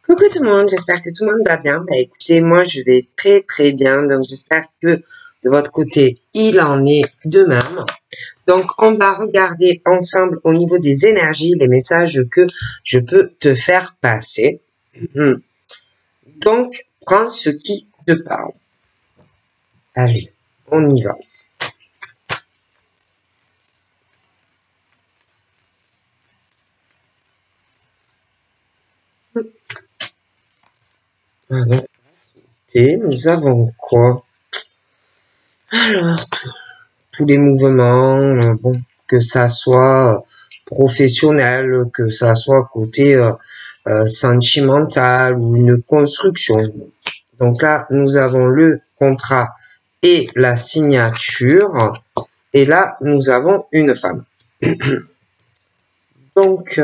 Coucou tout le monde, j'espère que tout le monde va bien. Bah écoutez, moi je vais très très bien, donc j'espère que de votre côté il en est de même. Donc on va regarder ensemble au niveau des énergies les messages que je peux te faire passer. Donc prends ce qui te parle. Allez, on y va. Alors, et nous avons quoi? Alors, tous les mouvements, bon, que ça soit professionnel, que ça soit côté sentimental ou une construction. Donc là, nous avons le contrat et la signature. Et là, nous avons une femme. Donc,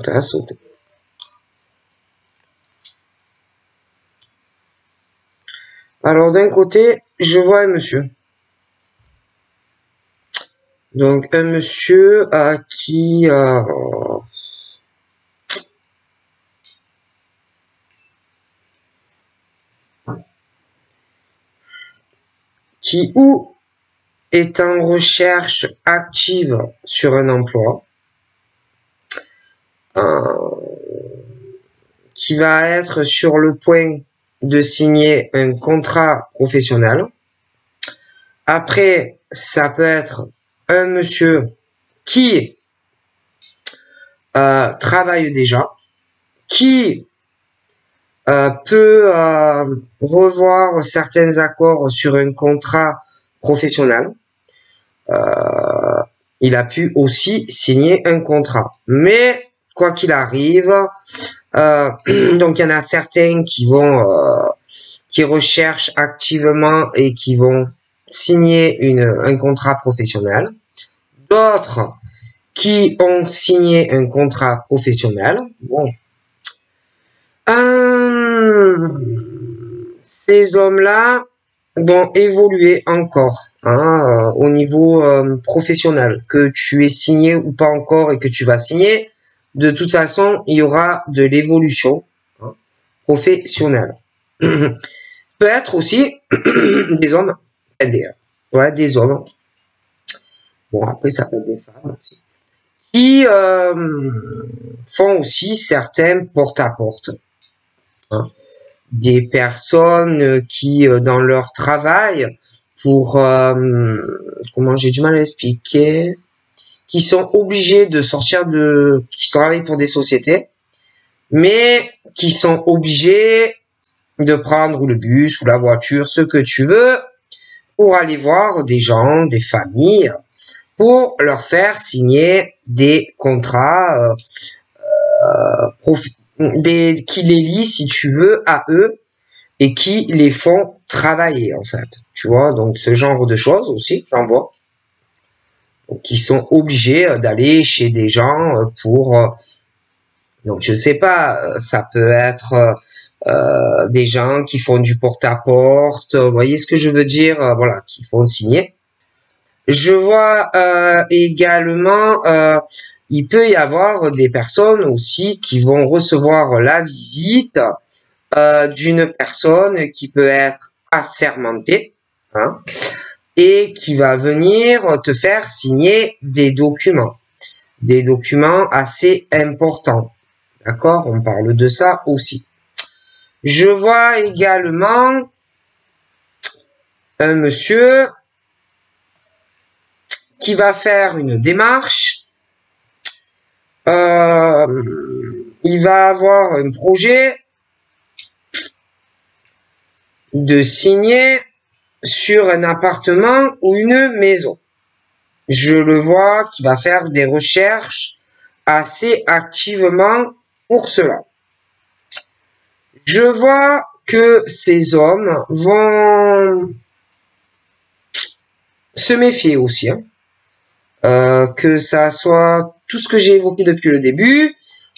ça a sauté. Alors, d'un côté, je vois un monsieur. Donc, un monsieur qui ou est en recherche active sur un emploi, qui va être sur le point de signer un contrat professionnel. Après, ça peut être un monsieur qui travaille déjà, qui peut revoir certains accords sur un contrat professionnel. Il a pu aussi signer un contrat. Mais, quoi qu'il arrive, donc il y en a certains qui vont qui recherchent activement et qui vont signer un contrat professionnel. D'autres qui ont signé un contrat professionnel. Bon. Ces hommes-là vont évoluer encore au niveau professionnel, que tu aies signé ou pas encore et que tu vas signer. De toute façon, il y aura de l'évolution professionnelle. Peut être aussi des hommes, des hommes. Bon, après, ça peut être des femmes aussi. Qui font aussi certains porte-à-porte. Des personnes qui, dans leur travail, pour, comment j'ai du mal à expliquer, qui sont obligés de sortir qui travaillent pour des sociétés, mais qui sont obligés de prendre le bus ou la voiture, ce que tu veux, pour aller voir des gens, des familles, pour leur faire signer des contrats qui les lient, si tu veux, à eux et qui les font travailler, en fait. Tu vois, donc ce genre de choses aussi, j'en vois. Donc, qui sont obligés d'aller chez des gens pour... donc, je sais pas, ça peut être des gens qui font du porte-à-porte, vous voyez ce que je veux dire, voilà, qui font signer. Je vois également, il peut y avoir des personnes aussi qui vont recevoir la visite d'une personne qui peut être assermentée, et qui va venir te faire signer des documents assez importants. D'accord? On parle de ça aussi. Je vois également un monsieur qui va faire une démarche. Il va avoir un projet de signer sur un appartement ou une maison. Je le vois qui va faire des recherches assez activement pour cela. Je vois que ces hommes vont se méfier aussi, que ça soit tout ce que j'ai évoqué depuis le début,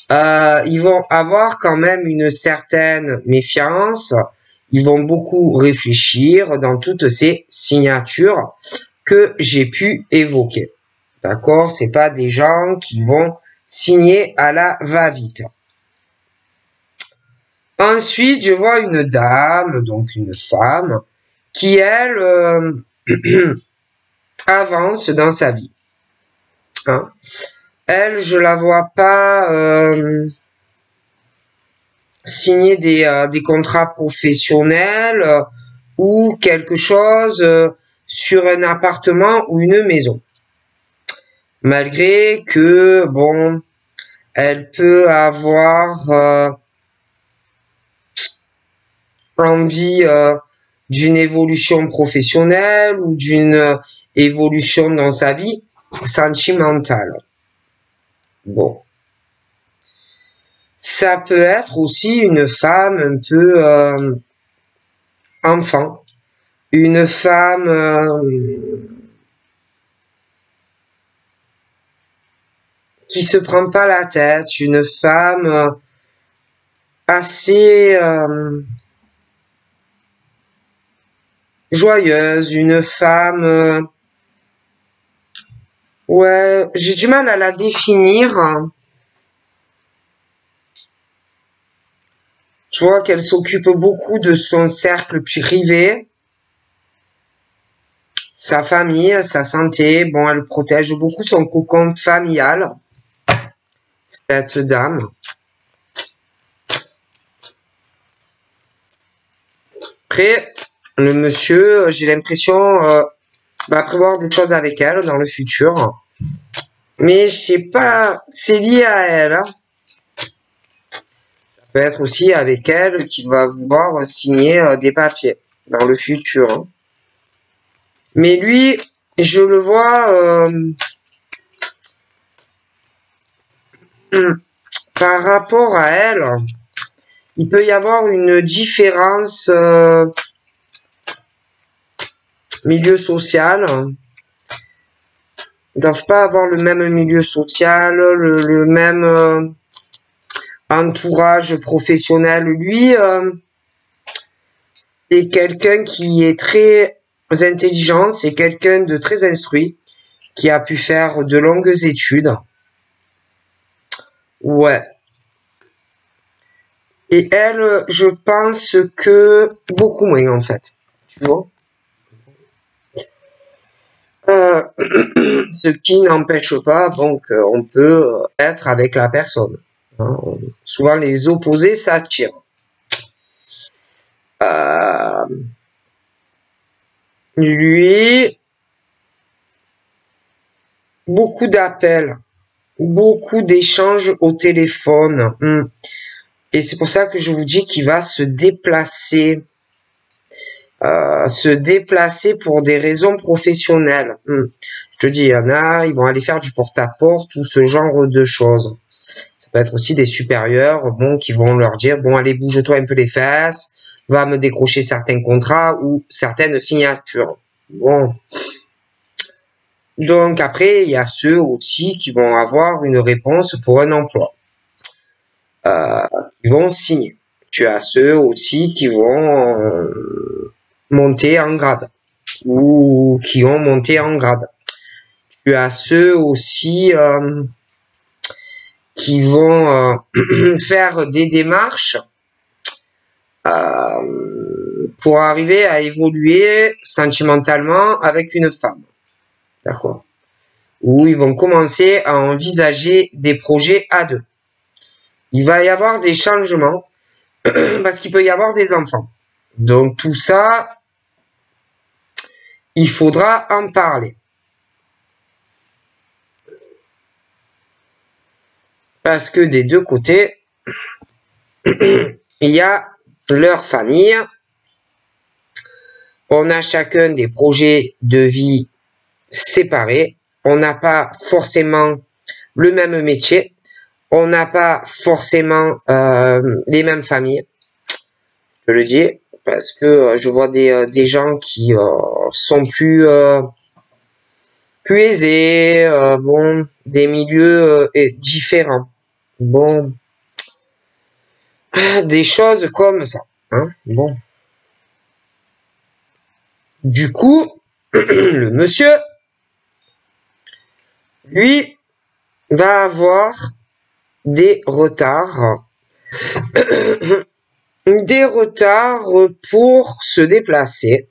ils vont avoir quand même une certaine méfiance Ils vont beaucoup réfléchir dans toutes ces signatures que j'ai pu évoquer. D'accord? C'est pas des gens qui vont signer à la va-vite. Ensuite, je vois une dame, donc une femme, qui, elle, avance dans sa vie. Hein? Elle, je la vois pas signer des contrats professionnels ou quelque chose sur un appartement ou une maison. Malgré que, bon, elle peut avoir envie d'une évolution professionnelle ou d'une évolution dans sa vie sentimentale. Bon. Ça peut être aussi une femme un peu enfant, une femme qui se prend pas la tête, une femme assez joyeuse, une femme ouais, j'ai du mal à la définir. Je vois qu'elle s'occupe beaucoup de son cercle privé, sa famille, sa santé. Bon, elle protège beaucoup son cocon familial, cette dame. Après, le monsieur, j'ai l'impression, va prévoir des choses avec elle dans le futur. Mais je sais pas, c'est lié à elle. Hein. Ça peut être aussi avec elle qu'il va vouloir signer des papiers dans le futur. Hein. Mais lui, je le vois par rapport à elle, il peut y avoir une différence milieu social. Ils doivent pas avoir le même milieu social, le même entourage professionnel. Lui, c'est quelqu'un qui est très intelligent, c'est quelqu'un de très instruit, qui a pu faire de longues études. Ouais. Et elle, je pense que beaucoup moins en fait. Tu vois? Ce qui n'empêche pas donc on peut être avec la personne. Hein. Souvent les opposés s'attirent. Lui, beaucoup d'appels, beaucoup d'échanges au téléphone. Et c'est pour ça que je vous dis qu'il va se déplacer pour des raisons professionnelles. Je te dis, il y en a, ils vont aller faire du porte-à-porte ou ce genre de choses. Ça peut être aussi des supérieurs, bon, qui vont leur dire, bon, allez, bouge-toi un peu les fesses, va me décrocher certains contrats ou certaines signatures. Bon. Donc après, il y a ceux aussi qui vont avoir une réponse pour un emploi. Ils vont signer. Tu as ceux aussi qui vont monter en grade ou qui ont monté en grade. Tu as ceux aussi qui vont faire des démarches pour arriver à évoluer sentimentalement avec une femme. D'accord. Où ils vont commencer à envisager des projets à deux. Il va y avoir des changements parce qu'il peut y avoir des enfants. Donc tout ça, il faudra en parler. Parce que des deux côtés, il y a leur famille. On a chacun des projets de vie séparés. On n'a pas forcément le même métier. On n'a pas forcément les mêmes familles. Je le dis parce que je vois des gens qui sont plus aisés, bon, des milieux différents. Bon, des choses comme ça. Hein, bon. Du coup, le monsieur, lui, va avoir des retards. Des retards pour se déplacer.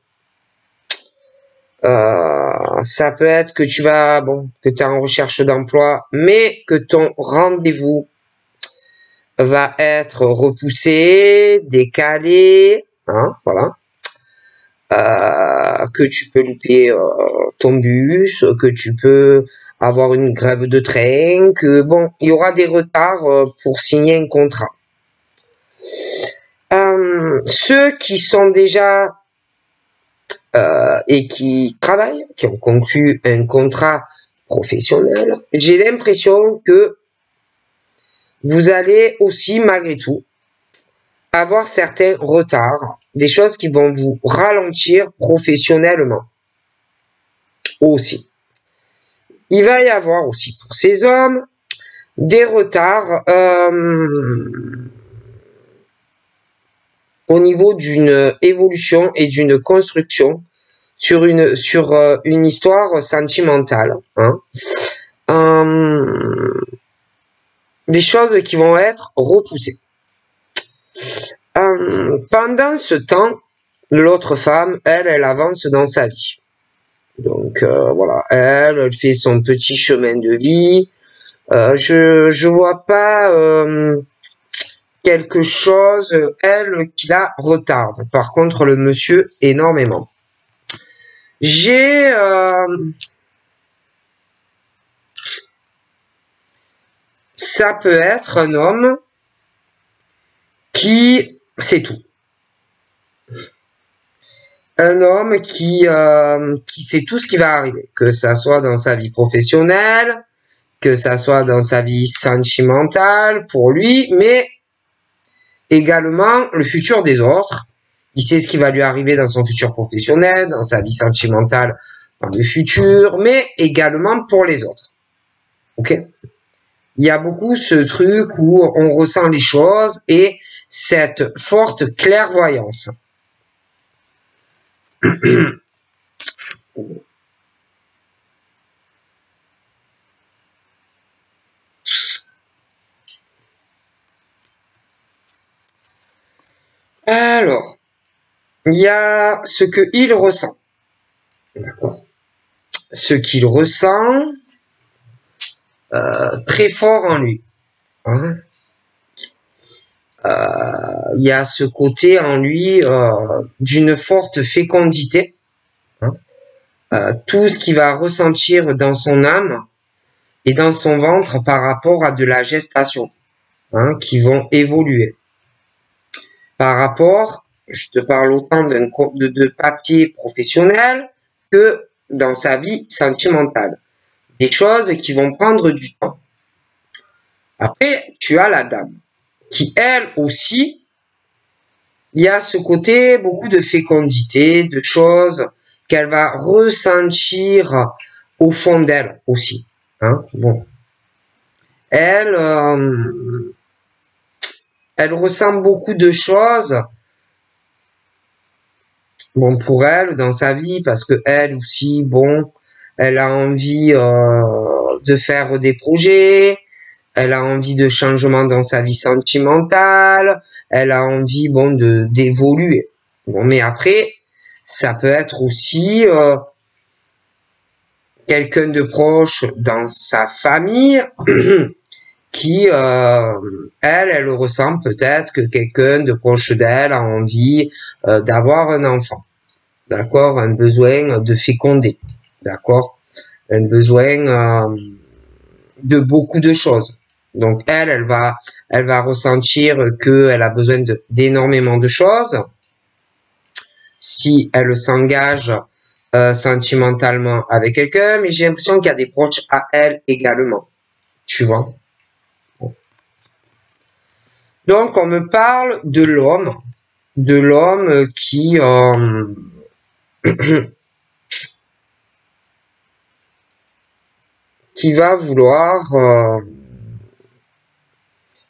Ça peut être que tu vas, que tu es en recherche d'emploi, mais que ton rendez-vous va être repoussé, décalé, hein, voilà. Que tu peux louper ton bus, que tu peux avoir une grève de train, que il y aura des retards pour signer un contrat. Ceux qui sont déjà et qui travaillent, qui ont conclu un contrat professionnel, j'ai l'impression que vous allez aussi, malgré tout, avoir certains retards, des choses qui vont vous ralentir professionnellement aussi. Il va y avoir aussi pour ces hommes des retards au niveau d'une évolution et d'une construction sur une histoire sentimentale, hein. Des choses qui vont être repoussées. Pendant ce temps, l'autre femme, elle avance dans sa vie. Donc voilà, elle fait son petit chemin de vie. Je vois pas quelque chose, elle, qui la retarde. Par contre, le monsieur, énormément. Ça peut être un homme qui, c'est tout. Un homme qui sait tout ce qui va arriver, que ça soit dans sa vie professionnelle, que ça soit dans sa vie sentimentale pour lui, mais également le futur des autres. Il sait ce qui va lui arriver dans son futur professionnel, dans sa vie sentimentale, dans le futur, mais également pour les autres. Ok? Il y a beaucoup ce truc où on ressent les choses et cette forte clairvoyance. Alors, il y a ce qu'il ressent. D'accord. Ce qu'il ressent très fort en lui. Hein. Il y a ce côté en lui d'une forte fécondité. Hein. Tout ce qu'il va ressentir dans son âme et dans son ventre par rapport à de la gestation, hein, qui vont évoluer. Par rapport, je te parle autant de papier professionnel que dans sa vie sentimentale. Des choses qui vont prendre du temps. Après, tu as la dame, qui elle aussi, il y a ce côté, beaucoup de fécondité, de choses qu'elle va ressentir au fond d'elle aussi. Hein, bon. Elle ressent beaucoup de choses, pour elle, dans sa vie, parce que elle aussi, elle a envie de faire des projets, elle a envie de changement dans sa vie sentimentale, elle a envie, d'évoluer. Mais après, ça peut être aussi quelqu'un de proche dans sa famille qui, elle ressent peut-être que quelqu'un de proche d'elle a envie d'avoir un enfant. D'accord? Un besoin de féconder. D'accord? Un besoin de beaucoup de choses. Donc elle va ressentir qu'elle a besoin d'énormément de choses. Si elle s'engage sentimentalement avec quelqu'un, mais j'ai l'impression qu'il y a des proches à elle également. Tu vois? Donc on me parle de l'homme qui qui va vouloir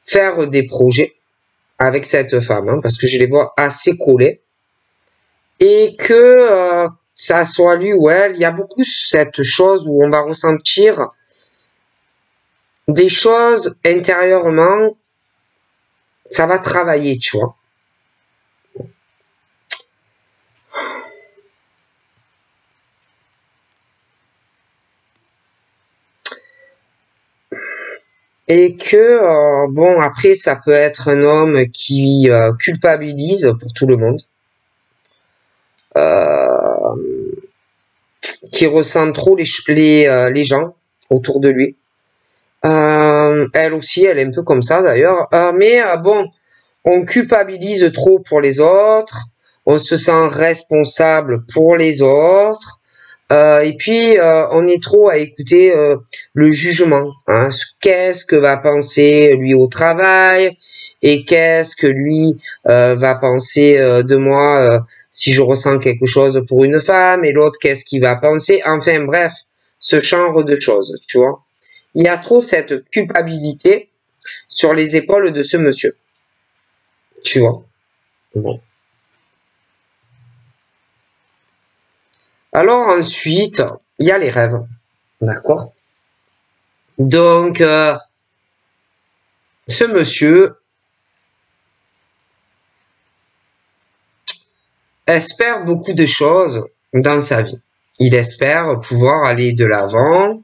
faire des projets avec cette femme, hein, parce que je les vois assez collés, et que ça soit lui ou elle, il y a beaucoup cette chose où on va ressentir des choses intérieurement, ça va travailler, tu vois. Et que, bon, après, ça peut être un homme qui culpabilise pour tout le monde, qui ressent trop les gens autour de lui. Elle aussi, elle est un peu comme ça d'ailleurs. Mais bon, on culpabilise trop pour les autres, on se sent responsable pour les autres, et puis on est trop à écouter le jugement. Hein. Qu'est-ce que va penser lui au travail et qu'est-ce que lui va penser de moi si je ressens quelque chose pour une femme et l'autre qu'est-ce qu'il va penser. Enfin bref, ce genre de choses, tu vois. Il y a trop cette culpabilité sur les épaules de ce monsieur. Tu vois. Bon. Alors ensuite, il y a les rêves. D'accord. Donc, ce monsieur espère beaucoup de choses dans sa vie. Il espère pouvoir aller de l'avant,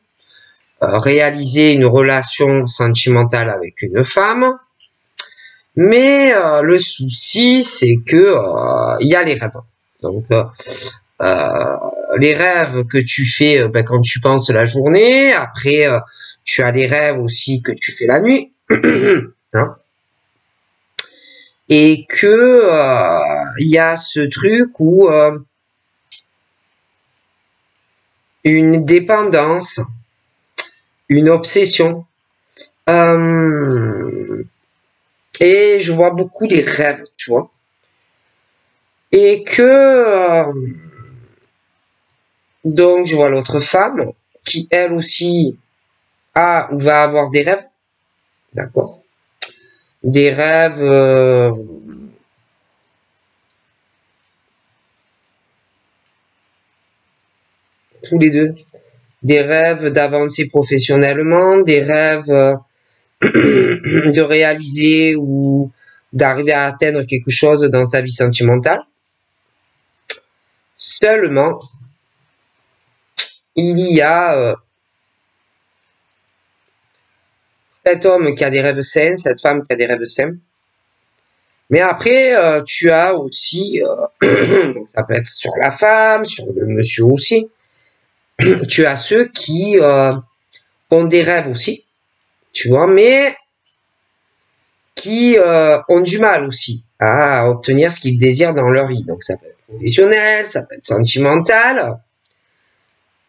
réaliser une relation sentimentale avec une femme. Mais le souci, c'est que il y a les rêves. Donc, les rêves que tu fais quand tu penses la journée. Après, tu as les rêves aussi que tu fais la nuit. Hein. Et que il y a ce truc où une dépendance, une obsession. Et je vois beaucoup les rêves, tu vois. Et que donc je vois l'autre femme qui elle aussi a ou va avoir des rêves. D'accord. Des rêves tous les deux. Des rêves d'avancer professionnellement, des rêves de réaliser ou d'arriver à atteindre quelque chose dans sa vie sentimentale. Seulement, il y a cet homme qui a des rêves sains, cette femme qui a des rêves sains. Mais après, tu as aussi, donc ça peut être sur la femme, sur le monsieur aussi, tu as ceux qui ont des rêves aussi, tu vois, mais qui ont du mal aussi à obtenir ce qu'ils désirent dans leur vie. Donc ça peut être professionnel, ça peut être sentimental.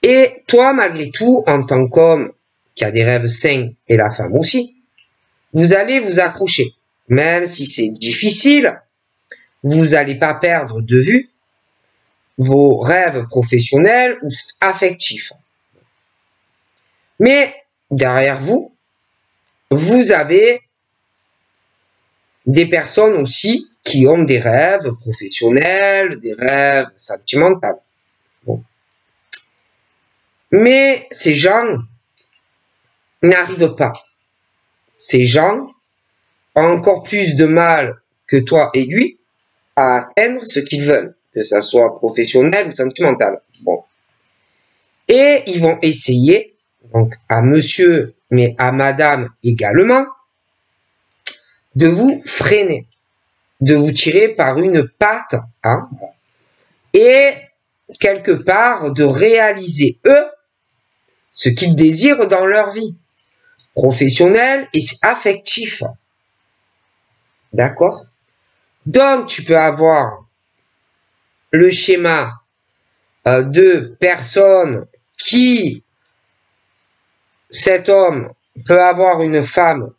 Et toi, malgré tout, en tant qu'homme qui a des rêves sains, et la femme aussi, vous allez vous accrocher. Même si c'est difficile, vous n'allez pas perdre de vue vos rêves professionnels ou affectifs. Mais derrière vous, vous avez des personnes aussi qui ont des rêves professionnels, des rêves sentimentaux. Bon. Mais ces gens n'arrivent pas. Ces gens ont encore plus de mal que toi et lui à atteindre ce qu'ils veulent, que ça soit professionnel ou sentimental. Bon. Et ils vont essayer, donc à monsieur, mais à madame également, de vous freiner, de vous tirer par une patte, hein, et quelque part de réaliser eux ce qu'ils désirent dans leur vie, professionnelle et affectif. D'accord? Donc tu peux avoir le schéma de personnes qui, cet homme peut avoir une femme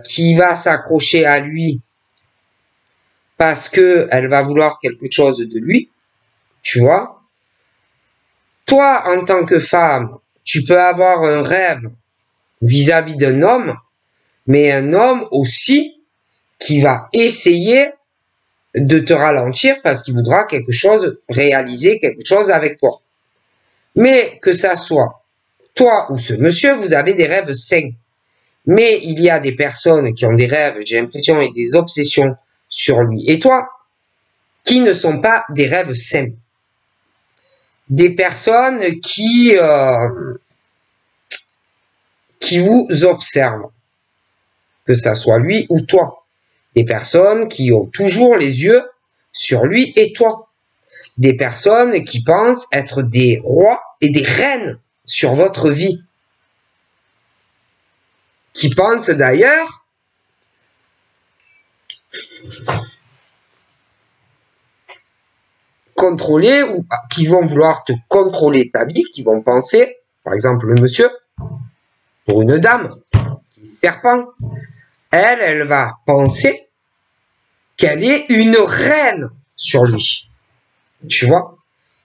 qui va s'accrocher à lui parce que elle va vouloir quelque chose de lui, tu vois. Toi, en tant que femme, tu peux avoir un rêve vis-à-vis d'un homme, mais un homme aussi qui va essayer de te ralentir parce qu'il voudra quelque chose, réaliser quelque chose avec toi. Mais que ça soit toi ou ce monsieur, vous avez des rêves sains. Mais il y a des personnes qui ont des rêves, j'ai l'impression, et des obsessions sur lui et toi, qui ne sont pas des rêves sains. Des personnes qui vous observent, que ça soit lui ou toi. Des personnes qui ont toujours les yeux sur lui et toi. Des personnes qui pensent être des rois et des reines sur votre vie. Qui pensent d'ailleurs contrôler ou qui vont vouloir te contrôler ta vie, qui vont penser, par exemple le monsieur, pour une dame, qui est serpent, elle va penser qu'elle est une reine sur lui. Tu vois?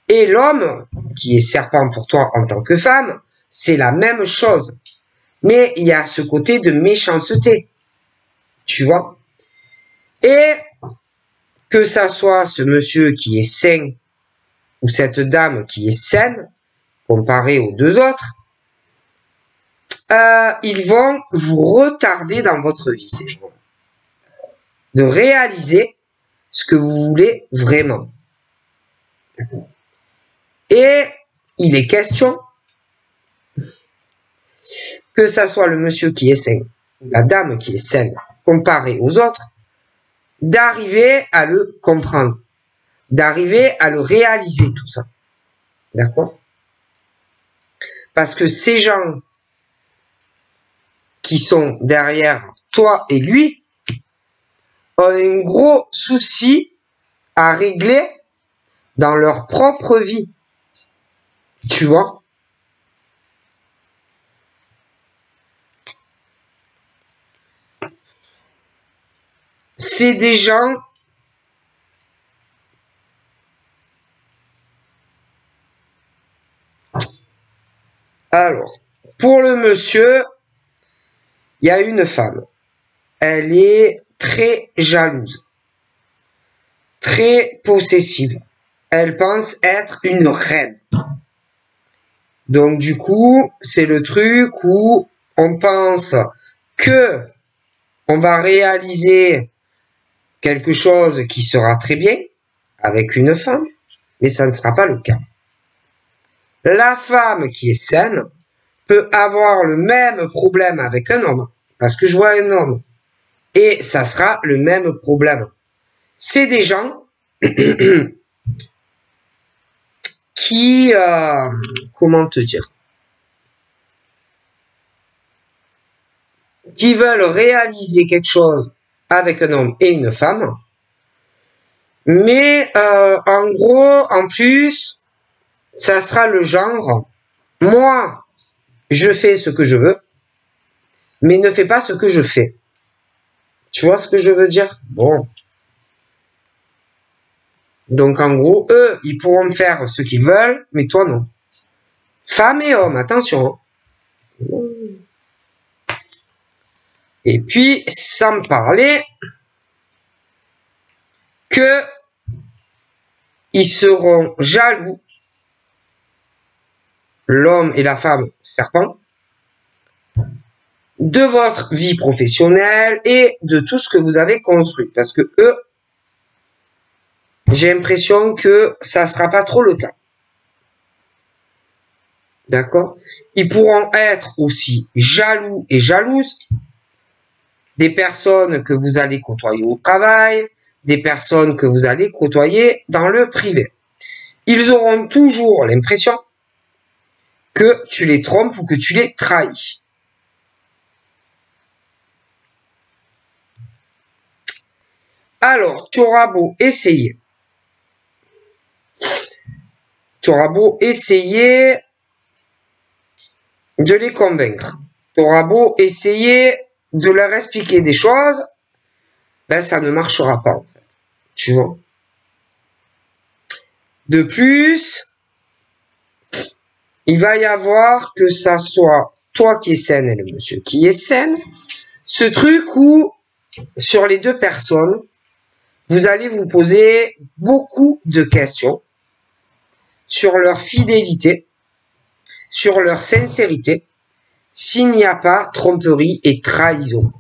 Et l'homme, qui est serpent pour toi en tant que femme, c'est la même chose. Mais il y a ce côté de méchanceté. Tu vois? Et que ça soit ce monsieur qui est sain ou cette dame qui est saine, comparé aux deux autres, ils vont vous retarder dans votre vie, ces gens. De réaliser ce que vous voulez vraiment. Et il est question que ça soit le monsieur qui est sain ou la dame qui est saine, comparé aux autres, d'arriver à le comprendre, d'arriver à le réaliser tout ça. D'accord? Parce que ces gens qui sont derrière toi et lui ont un gros souci à régler dans leur propre vie. Tu vois? C'est des gens alors, pour le monsieur, il y a une femme. Elle est très jalouse, très possessive. Elle pense être une reine. Donc du coup, c'est le truc où on pense que on va réaliser quelque chose qui sera très bien avec une femme, mais ça ne sera pas le cas. La femme qui est saine peut avoir le même problème avec un homme, parce que je vois un homme, et ça sera le même problème. C'est des gens qui, comment te dire, qui veulent réaliser quelque chose avec un homme et une femme, mais en gros, en plus, ça sera le genre, moi, je fais ce que je veux, mais ne fais pas ce que je fais. Tu vois ce que je veux dire? Bon. Donc en gros, eux, ils pourront faire ce qu'ils veulent, mais toi non. Femmes et hommes, attention. Et puis, sans me parler que ils seront jaloux, l'homme et la femme serpent, de votre vie professionnelle et de tout ce que vous avez construit. Parce que eux, j'ai l'impression que ça sera pas trop le cas. D'accord? Ils pourront être aussi jaloux et jalouses des personnes que vous allez côtoyer au travail, des personnes que vous allez côtoyer dans le privé. Ils auront toujours l'impression que tu les trompes ou que tu les trahis. Alors, tu auras beau essayer. Tu auras beau essayer de les convaincre. Tu auras beau essayer de leur expliquer des choses, ben ça ne marchera pas, en fait. Tu vois? De plus, il va y avoir que ça soit toi qui es saine et le monsieur qui est saine. Ce truc où, sur les deux personnes, vous allez vous poser beaucoup de questions sur leur fidélité, sur leur sincérité, s'il n'y a pas tromperie et trahison.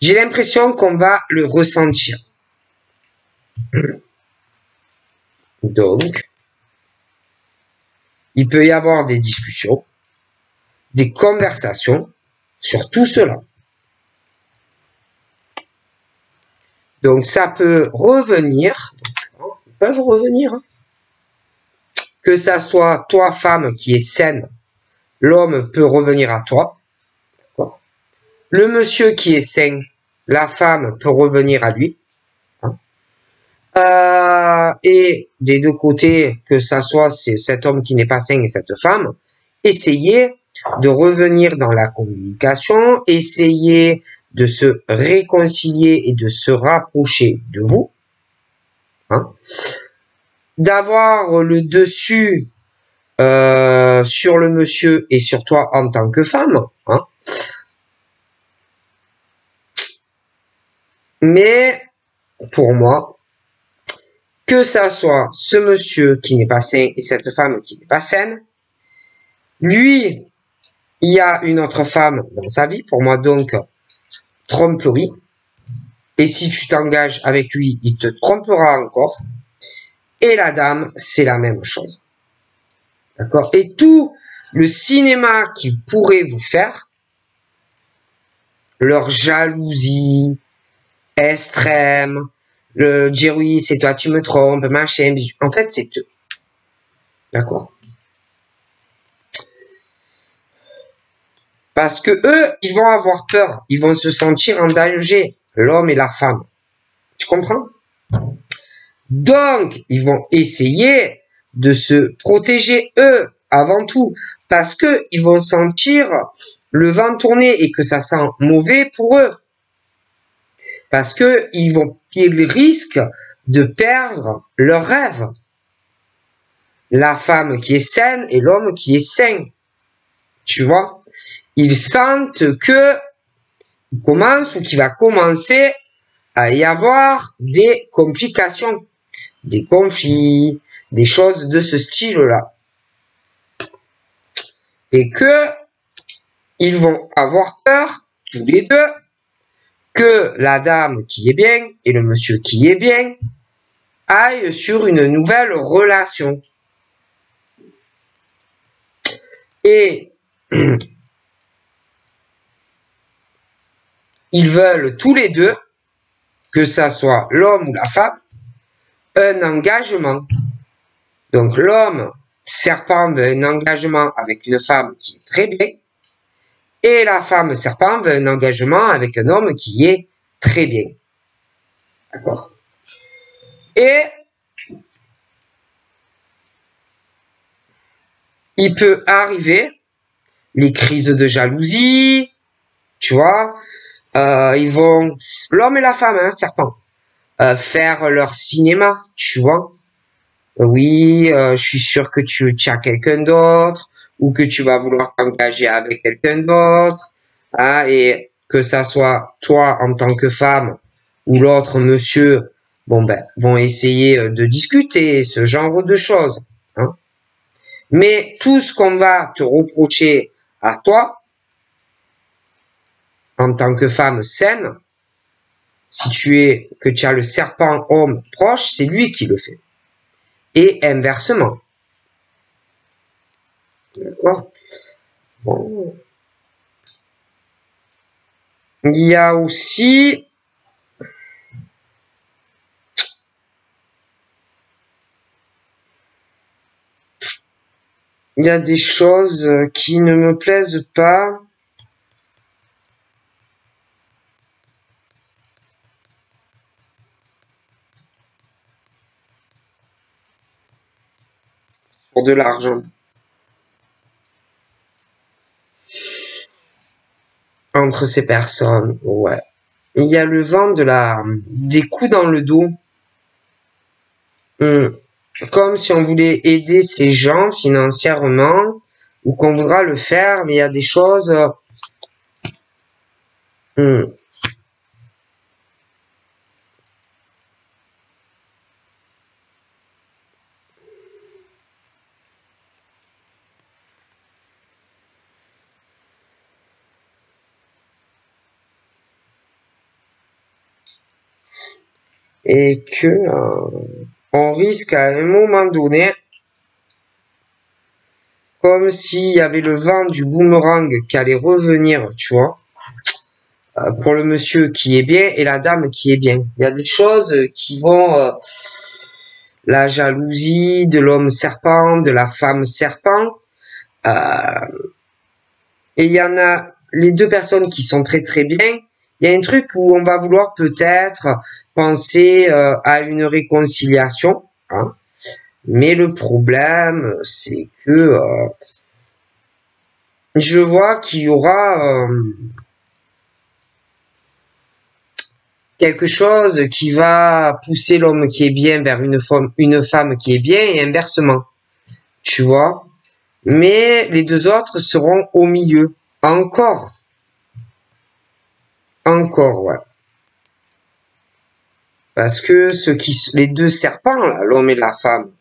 J'ai l'impression qu'on va le ressentir. Donc, il peut y avoir des discussions, des conversations sur tout cela. Donc, ça peut revenir, ils peuvent revenir, hein. Que ça soit toi, femme, qui est saine, l'homme peut revenir à toi. Le monsieur qui est sain, la femme peut revenir à lui. Et des deux côtés, que ça soit cet homme qui n'est pas sain et cette femme, essayez de revenir dans la communication, essayez de se réconcilier et de se rapprocher de vous, hein, d'avoir le dessus sur le monsieur et sur toi en tant que femme, hein. Mais pour moi, que ça soit ce monsieur qui n'est pas sain et cette femme qui n'est pas saine, lui, il y a une autre femme dans sa vie, pour moi donc, tromperie. Et si tu t'engages avec lui, il te trompera encore. Et la dame, c'est la même chose. D'accord? Et tout le cinéma qu'ils pourraient vous faire, leur jalousie extrême, le dire oui, c'est toi, tu me trompes, machin, en fait, c'est eux. D'accord? Parce que eux, ils vont avoir peur, ils vont se sentir en danger, l'homme et la femme. Tu comprends? Donc, ils vont essayer de se protéger eux avant tout, parce que ils vont sentir le vent tourner et que ça sent mauvais pour eux. Parce que ils risquent de perdre leur rêve. La femme qui est saine et l'homme qui est sain. Tu vois? Ils sentent que il commence ou qu'il va commencer à y avoir des complications, des conflits, des choses de ce style-là. Et que ils vont avoir peur, tous les deux, que la dame qui est bien et le monsieur qui est bien aillent sur une nouvelle relation. Et ils veulent tous les deux, que ça soit l'homme ou la femme, un engagement. Donc l'homme serpent veut un engagement avec une femme qui est très bien, et la femme serpent veut un engagement avec un homme qui est très bien. D'accord? Et il peut arriver les crises de jalousie, tu vois, ils vont, l'homme et la femme, hein, serpent, faire leur cinéma, tu vois. Oui, je suis sûr que tu as quelqu'un d'autre, ou que tu vas vouloir t'engager avec quelqu'un d'autre, hein, et que ça soit toi en tant que femme ou l'autre monsieur, bon ben, vont essayer de discuter ce genre de choses, hein. Mais tout ce qu'on va te reprocher à toi, en tant que femme saine, si tu as le serpent homme proche, c'est lui qui le fait. Et inversement. D'accord? Bon. Il y a aussi il y a des choses qui ne me plaisent pas. Pour de l'argent. Entre ces personnes, ouais. Il y a le vent des coups dans le dos. Comme si on voulait aider ces gens financièrement, ou qu'on voudra le faire, mais il y a des choses. et que on risque à un moment donné, comme s'il y avait le vent du boomerang qui allait revenir, tu vois, pour le monsieur qui est bien et la dame qui est bien. Il y a des choses qui vont, la jalousie de l'homme serpent, de la femme serpent, et il y en a les deux personnes qui sont très très bien. Il y a un truc où on va vouloir peut-être penser à une réconciliation, hein. Mais le problème, c'est que je vois qu'il y aura quelque chose qui va pousser l'homme qui est bien vers une femme qui est bien et inversement, tu vois. Mais les deux autres seront au milieu. Encore, ouais. Parce que les deux serpents, là, l'homme et la femme,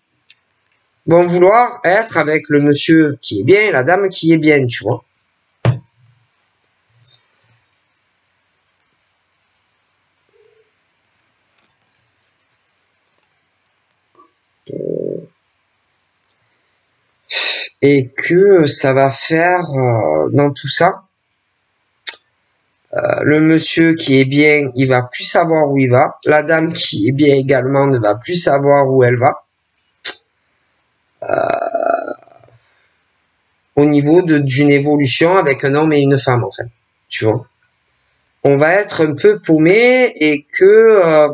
vont vouloir être avec le monsieur qui est bien et la dame qui est bien, tu vois. Et que ça va faire dans tout ça, le monsieur qui est bien, il va plus savoir où il va. La dame qui est bien également ne va plus savoir où elle va. Au niveau d'une évolution avec un homme et une femme, en fait. Tu vois. On va être un peu paumé et que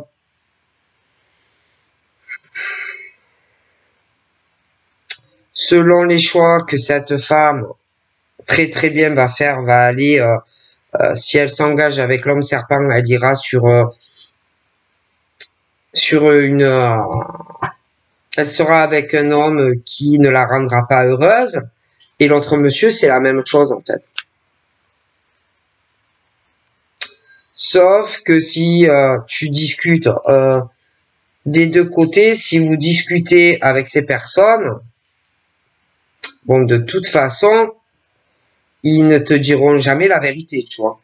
selon les choix que cette femme très très bien va faire, va aller, si elle s'engage avec l'homme serpent, elle ira sur une elle sera avec un homme qui ne la rendra pas heureuse. Et l'autre monsieur, c'est la même chose en fait. Sauf que si tu discutes des deux côtés, si vous discutez avec ces personnes, bon, de toute façon, ils ne te diront jamais la vérité, tu vois.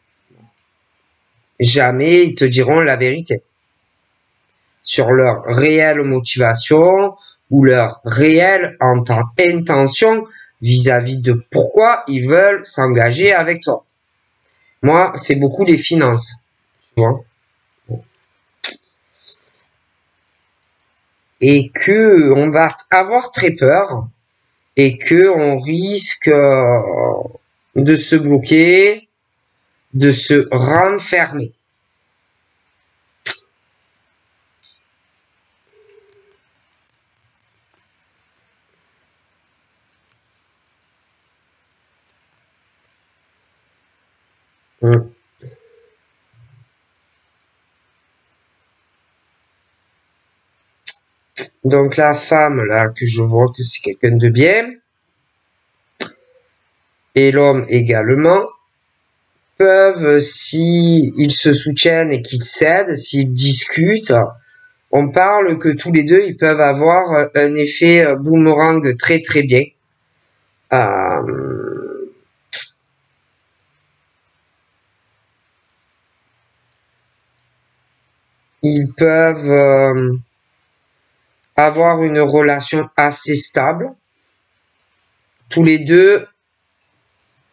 Jamais ils te diront la vérité sur leur réelle motivation ou leur réelle intention vis-à-vis de pourquoi ils veulent s'engager avec toi. Moi, c'est beaucoup les finances, tu vois. Et que on va avoir très peur et que on risque de se bloquer, de se renfermer. Donc la femme là que je vois que c'est quelqu'un de bien et l'homme également peuvent, si ils se soutiennent et qu'ils s'aident, s'ils discutent, on parle que tous les deux ils peuvent avoir un effet boomerang très très bien. Ils peuvent avoir une relation assez stable. Tous les deux,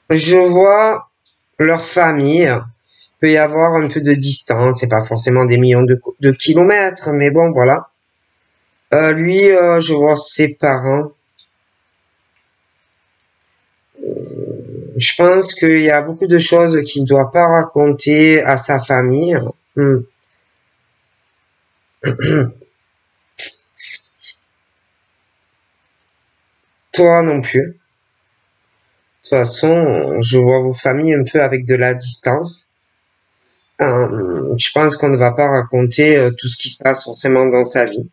je vois leur famille. Il peut y avoir un peu de distance, c'est pas forcément des millions de kilomètres, mais bon, voilà. Lui, je vois ses parents. Je pense qu'il y a beaucoup de choses qu'il ne doit pas raconter à sa famille. Toi non plus. De toute façon, je vois vos familles un peu avec de la distance. Je pense qu'on ne va pas raconter tout ce qui se passe forcément dans sa vie.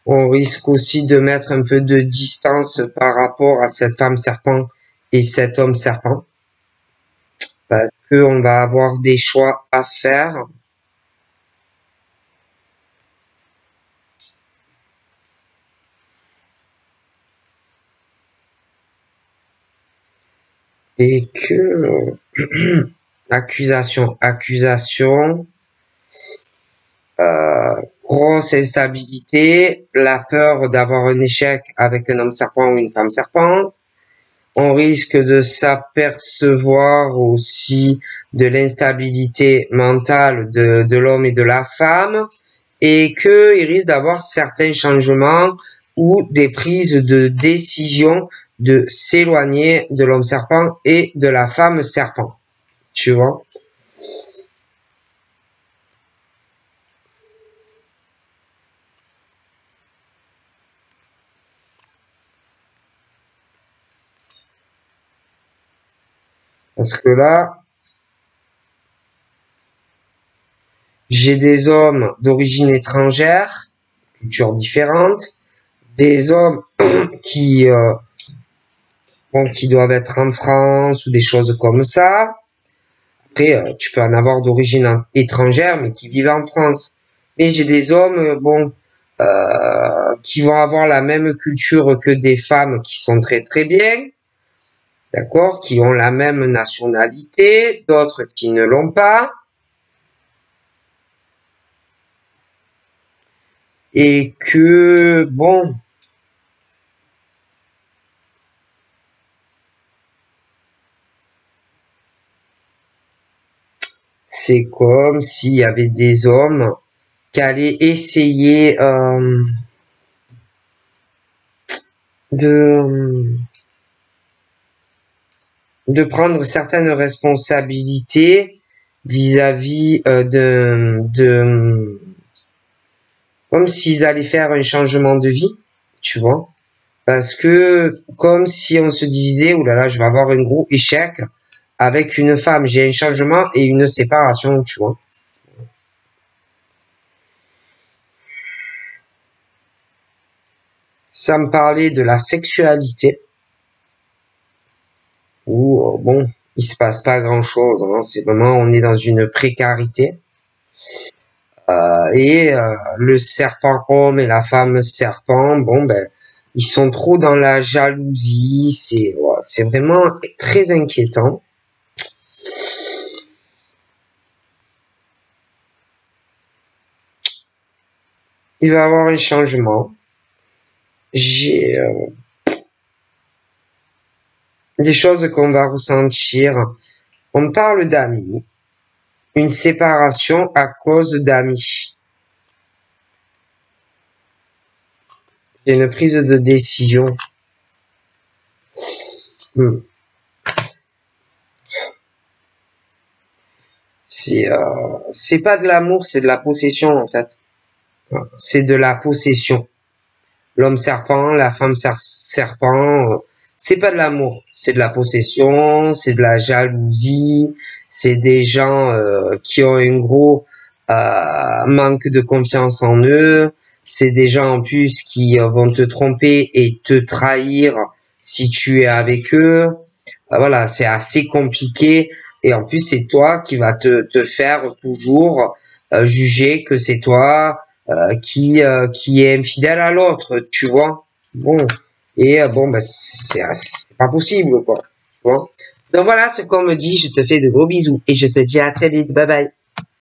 On risque aussi de mettre un peu de distance par rapport à cette femme serpent et cet homme serpent. Parce qu'on va avoir des choix à faire. Et que accusation, grosse instabilité, la peur d'avoir un échec avec un homme serpent ou une femme serpent. On risque de s'apercevoir aussi de l'instabilité mentale de l'homme et de la femme, et qu'il risque d'avoir certains changements ou des prises de décision de s'éloigner de l'homme serpent et de la femme serpent. Tu vois? Parce que là, j'ai des hommes d'origine étrangère, culture différente, des hommes qui qui doivent être en France ou des choses comme ça. Après, tu peux en avoir d'origine étrangère, mais qui vivent en France. Mais j'ai des hommes, qui vont avoir la même culture que des femmes qui sont très très bien, d'accord, qui ont la même nationalité, d'autres qui ne l'ont pas. Et que, bon, c'est comme s'il y avait des hommes qui allaient essayer de prendre certaines responsabilités vis-à-vis comme s'ils allaient faire un changement de vie, tu vois. Parce que comme si on se disait, oh là là, je vais avoir un gros échec avec une femme, j'ai un changement et une séparation, tu vois. Ça me parlait de la sexualité, où, bon, il se passe pas grand-chose, hein. C'est vraiment, on est dans une précarité. Le serpent homme et la femme serpent, bon, ben, ils sont trop dans la jalousie, c'est vraiment très inquiétant. Il va y avoir un changement. J'ai des choses qu'on va ressentir. On parle d'amis, une séparation à cause d'amis. Une prise de décision. C'est pas de l'amour, c'est de la possession en fait. C'est de la possession. L'homme serpent, la femme serpent, c'est pas de l'amour, c'est de la possession, c'est de la jalousie, c'est des gens qui ont un gros manque de confiance en eux, c'est des gens en plus qui vont te tromper et te trahir si tu es avec eux. Voilà, c'est assez compliqué et en plus c'est toi qui va te faire toujours juger que c'est toi qui est infidèle à l'autre, tu vois. Bon, et bon, bah, c'est pas possible, quoi. Tu vois. Donc voilà ce qu'on me dit. Je te fais de gros bisous et je te dis à très vite. Bye bye.